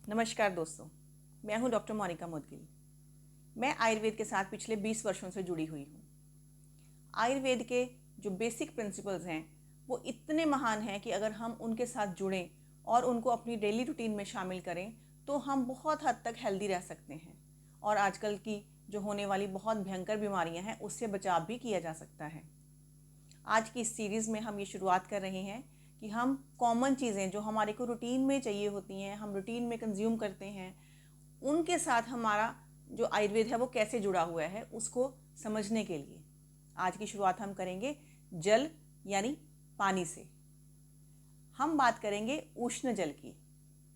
नमस्कार दोस्तों, मैं हूं डॉक्टर मोनिका मुदगिल। मैं आयुर्वेद के साथ पिछले 20 वर्षों से जुड़ी हुई हूं। आयुर्वेद के जो बेसिक प्रिंसिपल्स हैं वो इतने महान हैं कि अगर हम उनके साथ जुड़ें और उनको अपनी डेली रूटीन में शामिल करें तो हम बहुत हद तक हेल्दी रह सकते हैं और आजकल की जो होने वाली बहुत भयंकर बीमारियां हैं उससे बचाव भी किया जा सकता है। आज की इस सीरीज़ में हम ये शुरुआत कर रहे हैं कि हम कॉमन चीज़ें जो हमारे को रूटीन में चाहिए होती हैं, हम रूटीन में कंज्यूम करते हैं, उनके साथ हमारा जो आयुर्वेद है वो कैसे जुड़ा हुआ है उसको समझने के लिए आज की शुरुआत हम करेंगे जल यानी पानी से। हम बात करेंगे उष्ण जल की।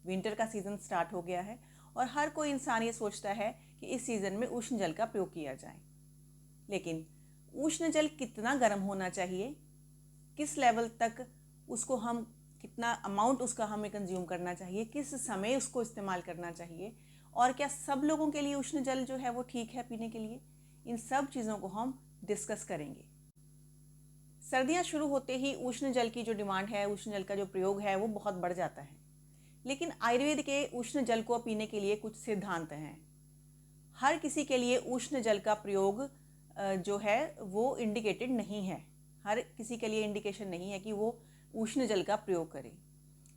विंटर का सीज़न स्टार्ट हो गया है और हर कोई इंसान ये सोचता है कि इस सीज़न में उष्ण जल का प्रयोग किया जाए, लेकिन उष्ण जल कितना गर्म होना चाहिए, किस लेवल तक उसको हम कितना अमाउंट उसका हमें कंज्यूम करना चाहिए, किस समय उसको इस्तेमाल करना चाहिए और क्या सब लोगों के लिए उष्ण जल जो है वो ठीक है पीने के लिए, इन सब चीज़ों को हम डिस्कस करेंगे। सर्दियां शुरू होते ही उष्ण जल की जो डिमांड है, उष्ण जल का जो प्रयोग है वो बहुत बढ़ जाता है, लेकिन आयुर्वेद के उष्ण जल को पीने के लिए कुछ सिद्धांत हैं। हर किसी के लिए उष्ण जल का प्रयोग जो है वो इंडिकेटेड नहीं है। हर किसी के लिए इंडिकेशन नहीं है कि वो उष्ण जल का प्रयोग करें।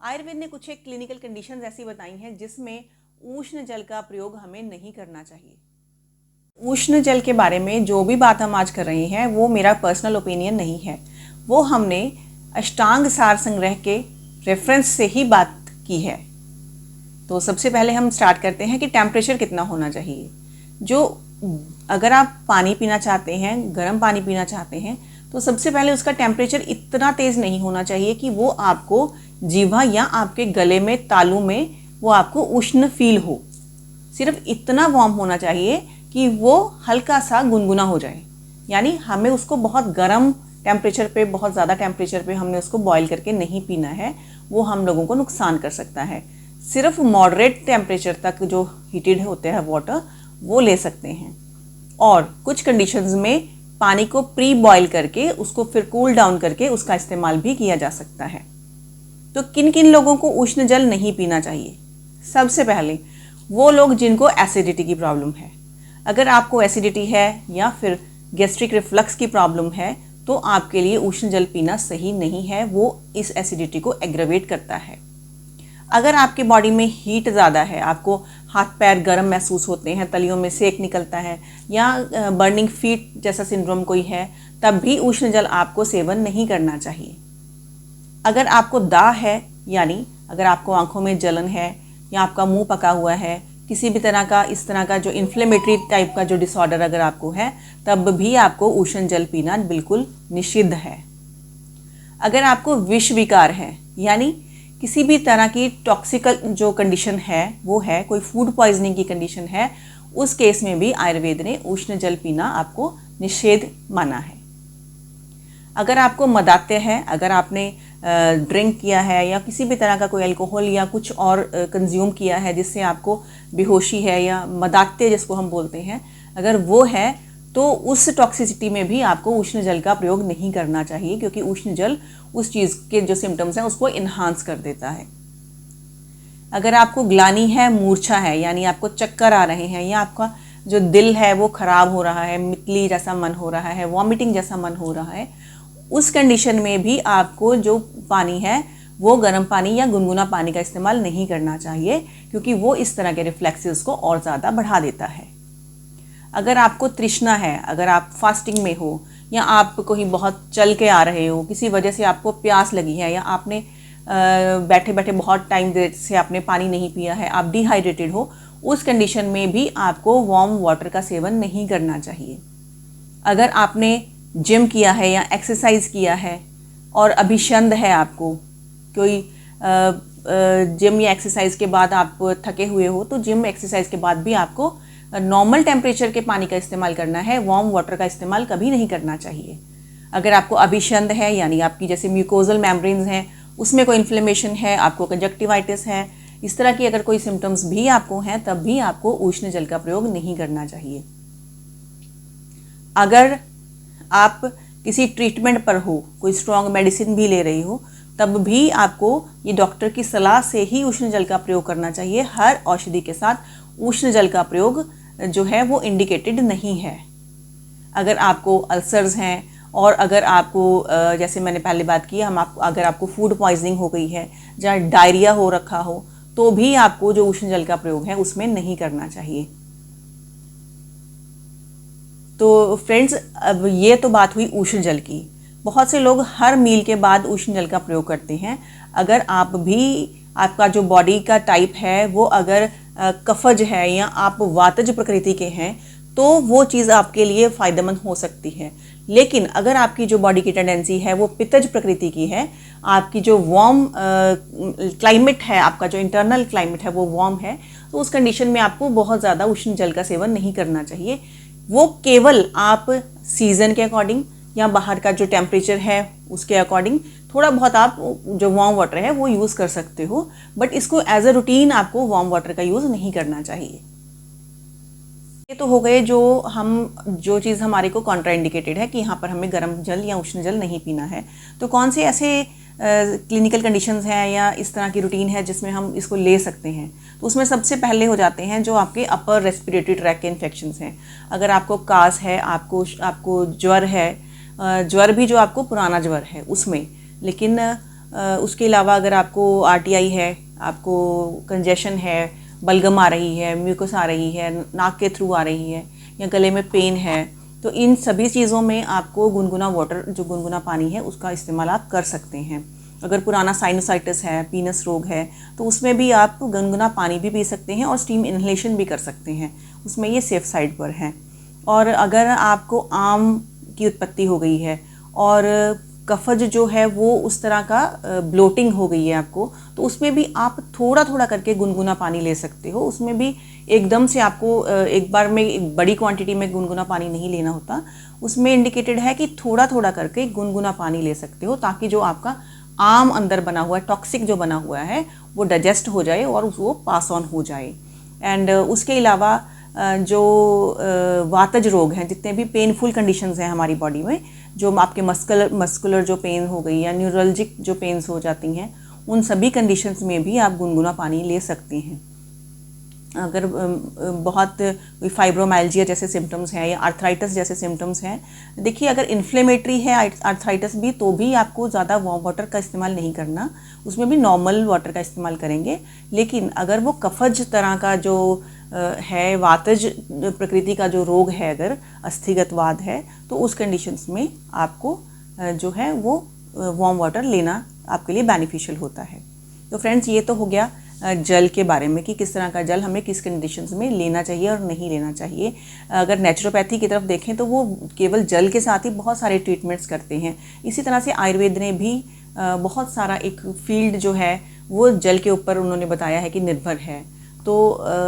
आयुर्वेद ने कुछ एक क्लिनिकल कंडीशंस ऐसी बताई हैं जिसमें उष्ण जल का प्रयोग हमें नहीं करना चाहिए। उष्ण जल के बारे में जो भी बात हम आज कर रहे हैं वो मेरा पर्सनल ओपिनियन नहीं है, वो हमने अष्टांग सार संग्रह के रेफरेंस से ही बात की है। तो सबसे पहले हम स्टार्ट करते हैं कि टेम्परेचर कितना होना चाहिए। जो अगर आप पानी पीना चाहते हैं, गर्म पानी पीना चाहते हैं, तो सबसे पहले उसका टेम्परेचर इतना तेज़ नहीं होना चाहिए कि वो आपको जीवा या आपके गले में, तालू में वो आपको उष्ण फील हो। सिर्फ इतना वार्म होना चाहिए कि वो हल्का सा गुनगुना हो जाए। यानी हमें उसको बहुत गर्म टेम्परेचर पे, बहुत ज़्यादा टेम्परेचर पे हमने उसको बॉईल करके नहीं पीना है, वो हम लोगों को नुकसान कर सकता है। सिर्फ मॉडरेट टेम्परेचर तक जो हीटेड होते हैं वाटर वो ले सकते हैं। और कुछ कंडीशंस में पानी को प्री बॉईल करके उसको फिर कूल डाउन करके उसका इस्तेमाल भी किया जा सकता है। तो किन किन लोगों को उष्ण जल नहीं पीना चाहिए? सबसे पहले वो लोग जिनको एसिडिटी की प्रॉब्लम है। अगर आपको एसिडिटी है या फिर गैस्ट्रिक रिफ्लक्स की प्रॉब्लम है तो आपके लिए उष्ण जल पीना सही नहीं है, वो इस एसिडिटी को एग्रवेट करता है। अगर आपके बॉडी में हीट ज़्यादा है, आपको हाथ पैर गर्म महसूस होते हैं, तलियों में सेक निकलता है या बर्निंग फीट जैसा सिंड्रोम कोई है, तब भी उष्ण जल आपको सेवन नहीं करना चाहिए। अगर आपको दाह है, यानी अगर आपको आंखों में जलन है या आपका मुंह पका हुआ है, किसी भी तरह का इस तरह का जो इन्फ्लेमेटरी टाइप का जो डिसऑर्डर अगर आपको है, तब भी आपको उष्ण जल पीना बिल्कुल निषिद्ध है। अगर आपको विष विकार है, यानी किसी भी तरह की टॉक्सिकल जो कंडीशन है वो है, कोई फूड पॉइजनिंग की कंडीशन है, उस केस में भी आयुर्वेद ने उष्ण जल पीना आपको निषेध माना है। अगर आपको मदात्य है, अगर आपने ड्रिंक किया है या किसी भी तरह का कोई अल्कोहल या कुछ और कंज्यूम किया है जिससे आपको बेहोशी है या मदात्य जिसको हम बोलते हैं, अगर वो है तो उस टॉक्सिसिटी में भी आपको उष्ण जल का प्रयोग नहीं करना चाहिए, क्योंकि उष्ण जल उस चीज़ के जो सिम्टम्स हैं उसको इन्हांस कर देता है। अगर आपको ग्लानि है, मूर्छा है, यानी आपको चक्कर आ रहे हैं या आपका जो दिल है वो ख़राब हो रहा है, मितली जैसा मन हो रहा है, वॉमिटिंग जैसा मन हो रहा है, उस कंडीशन में भी आपको जो पानी है वो गर्म पानी या गुनगुना पानी का इस्तेमाल नहीं करना चाहिए, क्योंकि वो इस तरह के रिफ्लेक्सेस को और ज़्यादा बढ़ा देता है। अगर आपको तृष्णा है, अगर आप फास्टिंग में हो या आप कहीं बहुत चल के आ रहे हो, किसी वजह से आपको प्यास लगी है या आपने बैठे बैठे बहुत टाइम से आपने पानी नहीं पिया है, आप डिहाइड्रेटेड हो, उस कंडीशन में भी आपको वार्म वाटर का सेवन नहीं करना चाहिए। अगर आपने जिम किया है या एक्सरसाइज किया है और अभिशंद है, आपको कोई जिम या एक्सरसाइज के बाद आप थके हुए हो, तो जिम एक्सरसाइज के बाद भी आपको नॉर्मल टेम्परेचर के पानी का इस्तेमाल करना है, वार्म वाटर का इस्तेमाल कभी नहीं करना चाहिए। अगर आपको अभिशंद है, यानी आपकी जैसे म्यूकोजल मेम्ब्रेन्स हैं उसमें कोई इन्फ्लेमेशन है, आपको कंजक्टिवाइटिस है, इस तरह की अगर कोई सिम्टम्स भी आपको हैं, तब भी आपको उष्ण जल का प्रयोग नहीं करना चाहिए। अगर आप किसी ट्रीटमेंट पर हो, कोई स्ट्रॉन्ग मेडिसिन भी ले रही हो, तब भी आपको ये डॉक्टर की सलाह से ही उष्ण जल का प्रयोग करना चाहिए। हर औषधि के साथ उष्ण जल का प्रयोग जो है वो इंडिकेटेड नहीं है। अगर आपको अल्सर्स हैं और अगर आपको जैसे मैंने पहले बात की, अगर आपको फूड पॉइजनिंग हो गई है, जहाँ डायरिया हो रखा हो, तो भी आपको जो उष्ण जल का प्रयोग है उसमें नहीं करना चाहिए। तो फ्रेंड्स, अब ये तो बात हुई उष्ण जल की। बहुत से लोग हर मील के बाद उष्ण जल का प्रयोग करते हैं। अगर आपका जो बॉडी का टाइप है वो अगर कफज है या आप वातज प्रकृति के हैं, तो वो चीज़ आपके लिए फ़ायदेमंद हो सकती है। लेकिन अगर आपकी जो बॉडी की टेंडेंसी है वो पित्तज प्रकृति की है, आपकी जो वार्म क्लाइमेट है, आपका जो इंटरनल क्लाइमेट है वो वार्म है, तो उस कंडीशन में आपको बहुत ज़्यादा उष्ण जल का सेवन नहीं करना चाहिए। वो केवल आप सीज़न के अकॉर्डिंग या बाहर का जो टेम्परेचर है उसके अकॉर्डिंग थोड़ा बहुत आप जो वार्म वाटर है वो यूज़ कर सकते हो, बट इसको एज अ रूटीन आपको वार्म वाटर का यूज़ नहीं करना चाहिए। ये तो हो गए जो चीज़ हमारे को कॉन्ट्राइंडिकेटेड है कि यहाँ पर हमें गर्म जल या उष्ण जल नहीं पीना है। तो कौन से ऐसे क्लिनिकल कंडीशंस हैं या इस तरह की रूटीन है जिसमें हम इसको ले सकते हैं? तो उसमें सबसे पहले हो जाते हैं जो आपके अपर रेस्पिरेटरी ट्रैक के इन्फेक्शंस हैं। अगर आपको कास है, आपको ज्वर है, ज्वर भी जो आपको पुराना ज्वर है उसमें, लेकिन उसके अलावा अगर आपको RTI है, आपको कंजेशन है, बलगम आ रही है, म्यूकस आ रही है, नाक के थ्रू आ रही है, या गले में पेन है, तो इन सभी चीज़ों में आपको गुनगुना वाटर, जो गुनगुना पानी है, उसका इस्तेमाल आप कर सकते हैं। अगर पुराना साइनोसाइटिस है, पीनस रोग है, तो उसमें भी आप गुनगुना पानी भी पी सकते हैं और स्टीम इन्हेलेशन भी कर सकते हैं, उसमें ये सेफ साइड पर है। और अगर आपको आम की उत्पत्ति हो गई है और कफज जो है वो उस तरह का ब्लोटिंग हो गई है आपको, तो उसमें भी आप थोड़ा थोड़ा करके गुनगुना पानी ले सकते हो। उसमें भी एकदम से आपको एक बार में एक बड़ी क्वांटिटी में गुनगुना पानी नहीं लेना होता। उसमें इंडिकेटेड है कि थोड़ा थोड़ा करके गुनगुना पानी ले सकते हो, ताकि जो आपका आम अंदर बना हुआ है, टॉक्सिक जो बना हुआ है, वो डाइजेस्ट हो जाए और वो पास ऑन हो जाए। एंड उसके अलावा जो वातज रोग हैं, जितने भी पेनफुल कंडीशंस हैं हमारी बॉडी में, जो आपके मस्कुलर जो पेन हो गई या न्यूरोलॉजिक जो पेन्स हो जाती हैं, उन सभी कंडीशंस में भी आप गुनगुना पानी ले सकते हैं। अगर बहुत कोई फाइब्रोमाइल्जिया जैसे सिम्टम्स हैं या आर्थराइटिस जैसे सिम्टम्स हैं, देखिए अगर इन्फ्लेमेटरी है आर्थराइटिस भी, तो भी आपको ज़्यादा वार्म वाटर का इस्तेमाल नहीं करना, उसमें भी नॉर्मल वाटर का इस्तेमाल करेंगे। लेकिन अगर वो कफज तरह का जो है, वातज प्रकृति का जो रोग है, अगर अस्थिगत वाद है, तो उस कंडीशंस में आपको जो है वो वार्म वाटर लेना आपके लिए बेनिफिशियल होता है। तो फ्रेंड्स, ये तो हो गया जल के बारे में कि किस तरह का जल हमें किस कंडीशंस में लेना चाहिए और नहीं लेना चाहिए। अगर नेचुरोपैथी की तरफ देखें तो वो केवल जल के साथ ही बहुत सारे ट्रीटमेंट्स करते हैं। इसी तरह से आयुर्वेद ने भी बहुत सारा एक फील्ड जो है वो जल के ऊपर उन्होंने बताया है कि निर्भर है। तो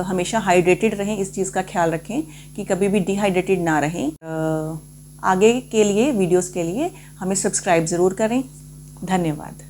हमेशा हाइड्रेटेड रहें, इस चीज़ का ख्याल रखें कि कभी भी डिहाइड्रेटेड ना रहें। आगे के लिए वीडियोस के लिए हमें सब्सक्राइब ज़रूर करें। धन्यवाद।